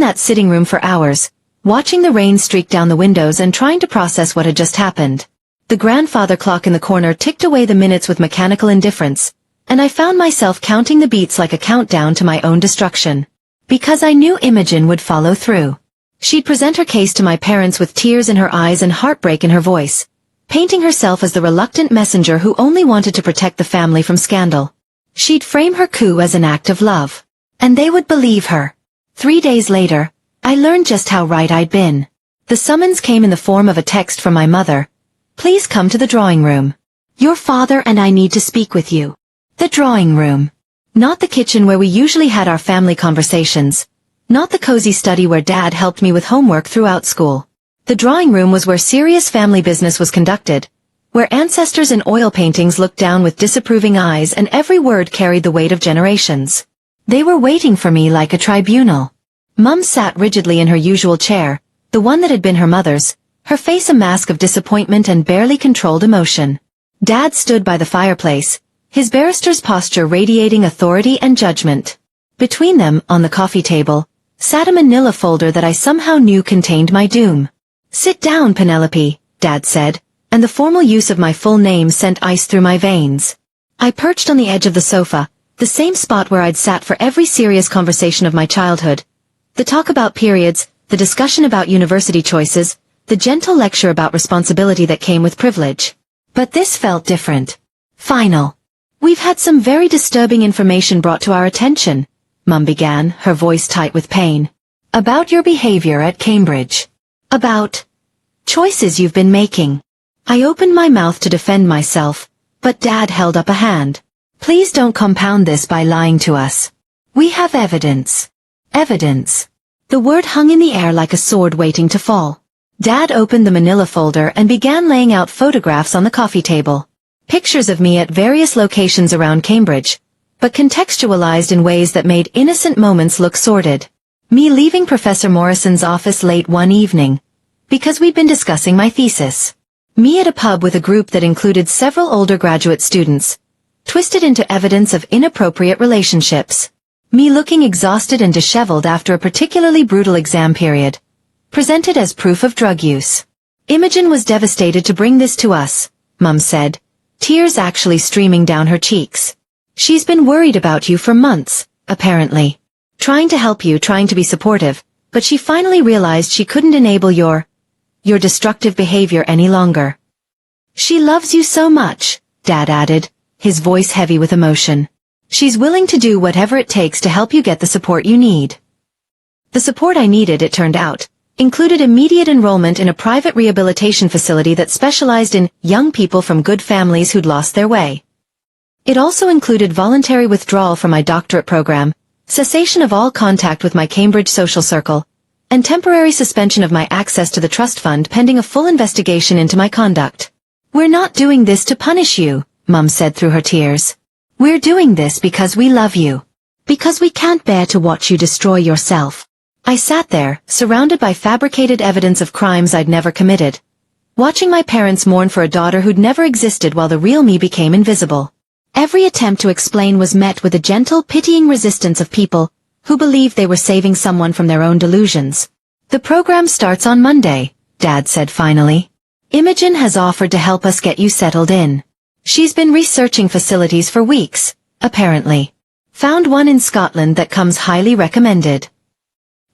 that sitting room for hours, watching the rain streak down the windows and trying to process what had just happened. The grandfather clock in the corner ticked away the minutes with mechanical indifference, and I found myself counting the beats like a countdown to my own destruction. Because I knew Imogen would follow through. She'd present her case to my parents with tears in her eyes and heartbreak in her voice, painting herself as the reluctant messenger who only wanted to protect the family from scandal. She'd frame her coup as an act of love. And they would believe her. 3 days later, I learned just how right I'd been. The summons came in the form of a text from my mother. Please come to the drawing room. Your father and I need to speak with you. The drawing room. Not the kitchen where we usually had our family conversations. Not the cozy study where Dad helped me with homework throughout school. The drawing room was where serious family business was conducted, where ancestors in oil paintings looked down with disapproving eyes and every word carried the weight of generations. They were waiting for me like a tribunal. Mum sat rigidly in her usual chair, the one that had been her mother's, her face a mask of disappointment and barely controlled emotion. Dad stood by the fireplace, his barrister's posture radiating authority and judgment. Between them, on the coffee table, sat a manila folder that I somehow knew contained my doom. Sit down, Penelope, Dad said, and the formal use of my full name sent ice through my veins. I perched on the edge of the sofa, the same spot where I'd sat for every serious conversation of my childhood. The talk about periods, the discussion about university choices, the gentle lecture about responsibility that came with privilege. But this felt different. Final. We've had some very disturbing information brought to our attention, Mum began, her voice tight with pain. About your behavior at Cambridge. About choices you've been making. I opened my mouth to defend myself, but Dad held up a hand. Please don't compound this by lying to us. We have evidence. Evidence. The word hung in the air like a sword waiting to fall. Dad opened the manila folder and began laying out photographs on the coffee table. Pictures of me at various locations around Cambridge, but contextualized in ways that made innocent moments look sordid. Me leaving Professor Morrison's office late one evening, because we'd been discussing my thesis. Me at a pub with a group that included several older graduate students, twisted into evidence of inappropriate relationships. Me looking exhausted and disheveled after a particularly brutal exam period, presented as proof of drug use. Imogen was devastated to bring this to us, Mum said, tears actually streaming down her cheeks. She's been worried about you for months, apparently. Trying to help you, trying to be supportive, but she finally realized she couldn't enable your destructive behavior any longer. She loves you so much, Dad added, his voice heavy with emotion. She's willing to do whatever it takes to help you get the support you need. The support I needed, it turned out, included immediate enrollment in a private rehabilitation facility that specialized in young people from good families who'd lost their way. It also included voluntary withdrawal from my doctorate program, cessation of all contact with my Cambridge social circle, and temporary suspension of my access to the trust fund pending a full investigation into my conduct. We're not doing this to punish you, Mum said through her tears. We're doing this because we love you. Because we can't bear to watch you destroy yourself. I sat there, surrounded by fabricated evidence of crimes I'd never committed, watching my parents mourn for a daughter who'd never existed while the real me became invisible. Every attempt to explain was met with a gentle, pitying resistance of people who believed they were saving someone from their own delusions. The program starts on Monday, Dad said finally. Imogen has offered to help us get you settled in. She's been researching facilities for weeks, apparently. Found one in Scotland that comes highly recommended.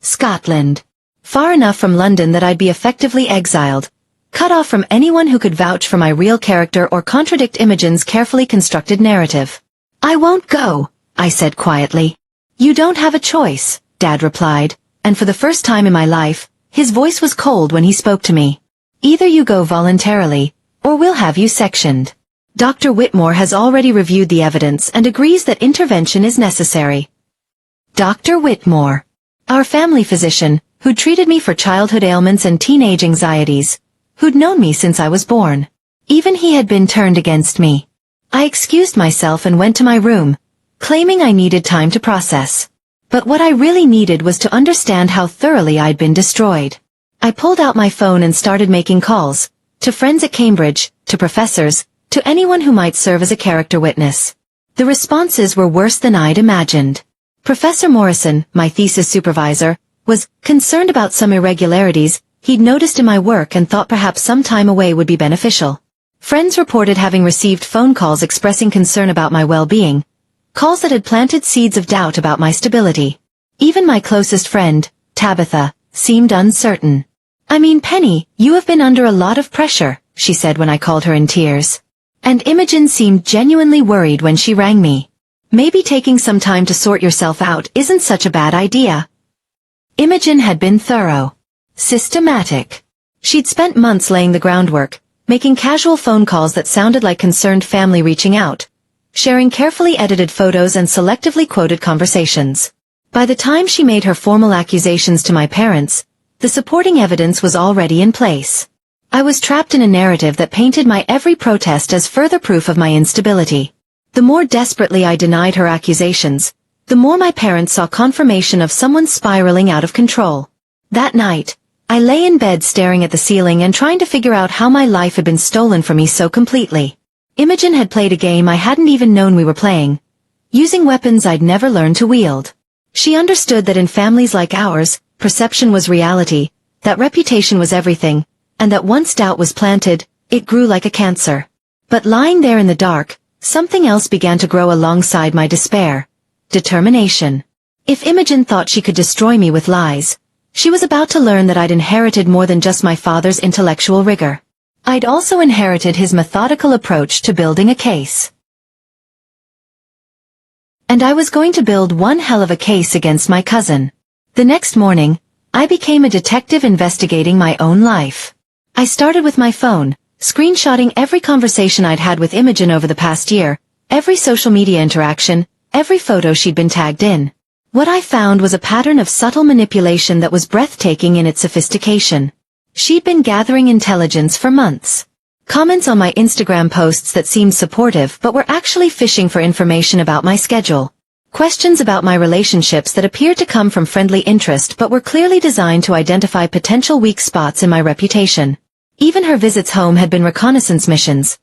Scotland. Far enough from London that I'd be effectively exiled, cut off from anyone who could vouch for my real character or contradict Imogen's carefully constructed narrative. I won't go, I said quietly. You don't have a choice, Dad replied, and for the first time in my life, his voice was cold when he spoke to me. Either you go voluntarily, or we'll have you sectioned. Dr. Whitmore has already reviewed the evidence and agrees that intervention is necessary. Dr. Whitmore. Our family physician, who treated me for childhood ailments and teenage anxieties, who'd known me since I was born. Even he had been turned against me. I excused myself and went to my room, claiming I needed time to process. But what I really needed was to understand how thoroughly I'd been destroyed. I pulled out my phone and started making calls, to friends at Cambridge, to professors, to anyone who might serve as a character witness. The responses were worse than I'd imagined. Professor Morrison, my thesis supervisor, was concerned about some irregularities he'd noticed in my work and thought perhaps some time away would be beneficial. Friends reported having received phone calls expressing concern about my well-being, calls that had planted seeds of doubt about my stability. Even my closest friend, Tabitha, seemed uncertain. "I mean, Penny, you have been under a lot of pressure," she said when I called her in tears. And Imogen seemed genuinely worried when she rang me. "Maybe taking some time to sort yourself out isn't such a bad idea." Imogen had been thorough. Systematic. She'd spent months laying the groundwork, making casual phone calls that sounded like concerned family reaching out, sharing carefully edited photos and selectively quoted conversations. By the time she made her formal accusations to my parents, the supporting evidence was already in place. I was trapped in a narrative that painted my every protest as further proof of my instability. The more desperately I denied her accusations, the more my parents saw confirmation of someone spiraling out of control. That night, I lay in bed staring at the ceiling and trying to figure out how my life had been stolen from me so completely. Imogen had played a game I hadn't even known we were playing, using weapons I'd never learned to wield. She understood that in families like ours, perception was reality, that reputation was everything, and that once doubt was planted, it grew like a cancer. But lying there in the dark, something else began to grow alongside my despair. Determination. If Imogen thought she could destroy me with lies, she was about to learn that I'd inherited more than just my father's intellectual rigor. I'd also inherited his methodical approach to building a case. And I was going to build one hell of a case against my cousin. The next morning, I became a detective investigating my own life. I started with my phone, screenshotting every conversation I'd had with Imogen over the past year, every social media interaction, every photo she'd been tagged in. What I found was a pattern of subtle manipulation that was breathtaking in its sophistication. She'd been gathering intelligence for months. Comments on my Instagram posts that seemed supportive but were actually fishing for information about my schedule. Questions about my relationships that appeared to come from friendly interest but were clearly designed to identify potential weak spots in my reputation. Even her visits home had been reconnaissance missions,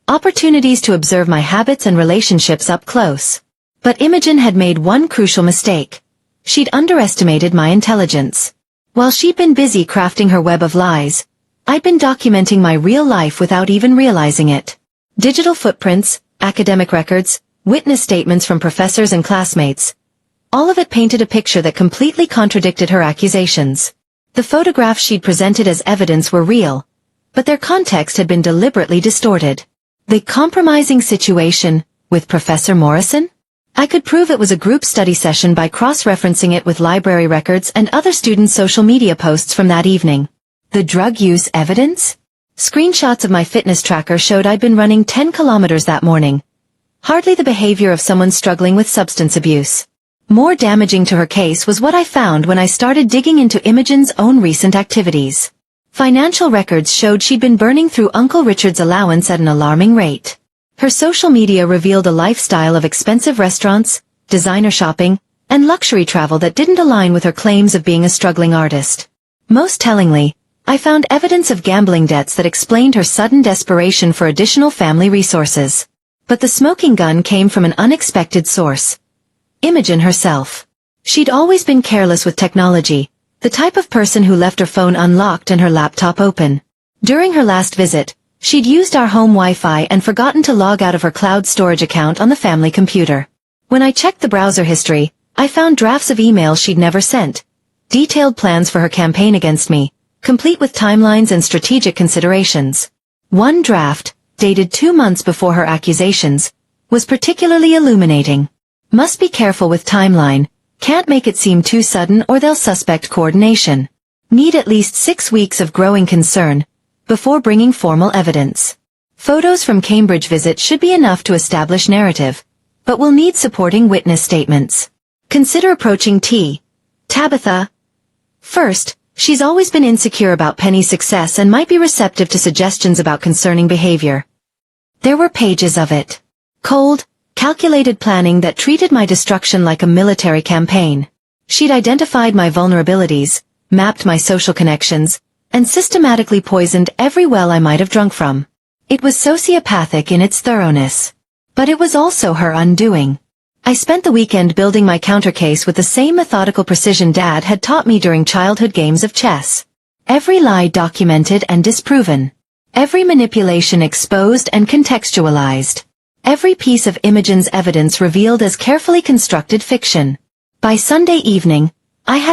opportunities to observe my habits and relationships up close. But Imogen had made one crucial mistake. She'd underestimated my intelligence. While she'd been busy crafting her web of lies, I'd been documenting my real life without even realizing it. Digital footprints, academic records, witness statements from professors and classmates. All of it painted a picture that completely contradicted her accusations. The photographs she'd presented as evidence were real, but their context had been deliberately distorted. The compromising situation with Professor Morrison? I could prove it was a group study session by cross-referencing it with library records and other students' social media posts from that evening. The drug use evidence? Screenshots of my fitness tracker showed I'd been running 10 kilometers that morning. Hardly the behavior of someone struggling with substance abuse. More damaging to her case was what I found when I started digging into Imogen's own recent activities. Financial records showed she'd been burning through Uncle Richard's allowance at an alarming rate. Her social media revealed a lifestyle of expensive restaurants, designer shopping, and luxury travel that didn't align with her claims of being a struggling artist. Most tellingly, I found evidence of gambling debts that explained her sudden desperation for additional family resources. But the smoking gun came from an unexpected source. Imogen herself. She'd always been careless with technology, the type of person who left her phone unlocked and her laptop open. During her last visit, she'd used our home Wi-Fi and forgotten to log out of her cloud storage account on the family computer. When I checked the browser history, I found drafts of emails she'd never sent, detailed plans for her campaign against me, complete with timelines and strategic considerations. One draft, dated 2 months before her accusations, was particularly illuminating. Must be careful with timeline, can't make it seem too sudden or they'll suspect coordination. Need at least 6 weeks of growing concern before bringing formal evidence. Photos from Cambridge visit should be enough to establish narrative, but will need supporting witness statements. Consider approaching Tabitha. First, she's always been insecure about Penny's success and might be receptive to suggestions about concerning behavior. There were pages of it. Cold, calculated planning that treated my destruction like a military campaign. She'd identified my vulnerabilities, mapped my social connections, and systematically poisoned every well I might have drunk from. It was sociopathic in its thoroughness. But it was also her undoing. I spent the weekend building my countercase with the same methodical precision Dad had taught me during childhood games of chess. Every lie documented and disproven. Every manipulation exposed and contextualized. Every piece of Imogen's evidence revealed as carefully constructed fiction. By Sunday evening, I had a